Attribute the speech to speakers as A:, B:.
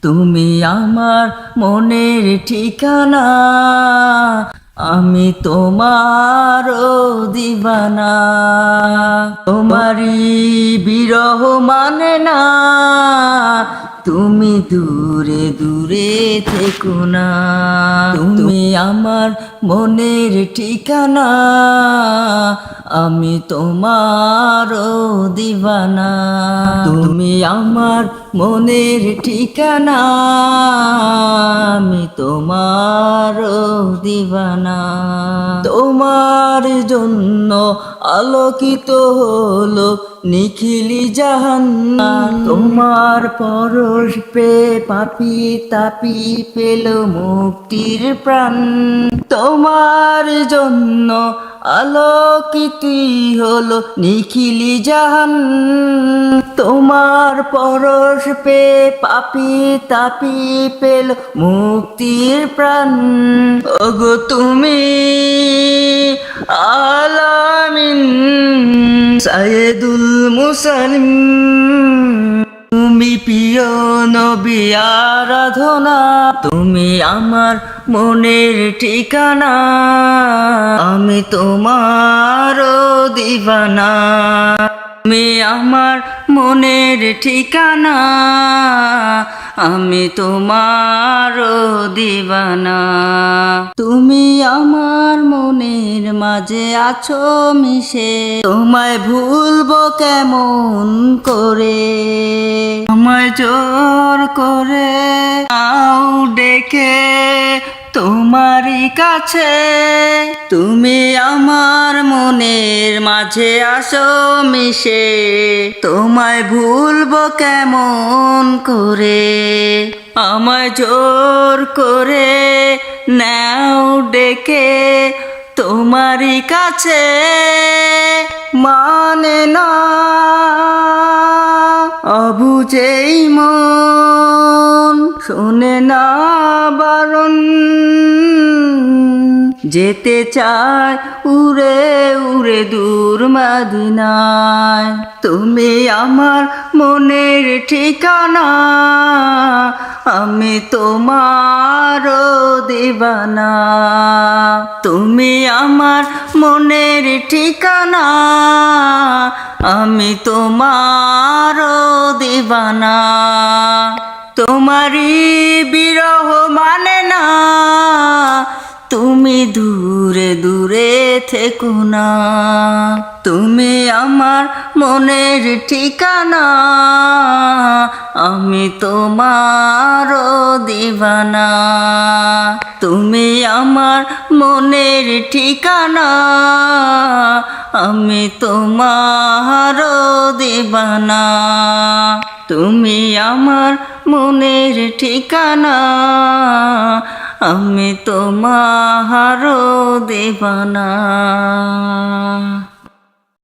A: তুমি আমার মনের ঠিকানা, আমি তোমারও দিবানা। তোমারই বিরহ মানে না, তুমি দূরে দূরে থেকো না। তুমি আমার মনের ঠিকানা, আমি তোমারও দিবানা। তুমি আমার মনের ঠিকানা, আমি তোমারও দিবানা। তোমার জন্য আলোকিত হলো নিখিলি জাহান, তোমার পরশ পে পাপি তাপি পেল মুক্তির প্রাণ। তোমার জন্য আলোকিত হলো নিখিলি জাহান, তোমার পরশ পে পাপি তাপি পেল মুক্তির প্রাণ। ওগো তুমি আলামিন সাইয়েদুল মুরসালিন, তুমি প্রিয় নবী আরাধনা। তুমি আমার মনের ঠিকানা, আমি তোমারও দিবানা। তুমি আমার মনের ঠিকানা, আমি তোমারও দিবানা। তুমি আমার মনের মাঝে আছো মিশে, তোমায় ভুলবো কেমন করে। আমায় জোর করে নাও ডেকে তোমারই কাছে, তুমি আমার মনের মাঝে আসো মিশে, তোমায় ভুলবো কেমন করে। আমায় জোর করে নাও ডেকে তোমারই কাছে, মানে না অবুঝেই মন, শোনে না বারণ, যেতে চায় উড়ে উড়ে দূর মদিনায়। তুমি আমার মনের ঠিকানা, আমি তোমারও দিবানা। তুমি আমার মনের ঠিকানা, আমি তোমারও দিবানা। তোমারই বিরহ মানে না, তুমি দূরে দূরে থেকো না। তুমি আমার মনের ঠিকানা, আমি তোমারও দিবানা। তুমি আমার মনের ঠিকানা, আমি তোমারও দিবানা। তুমি আমার মনের ঠিকানা, আমি তোমারও দিবানা।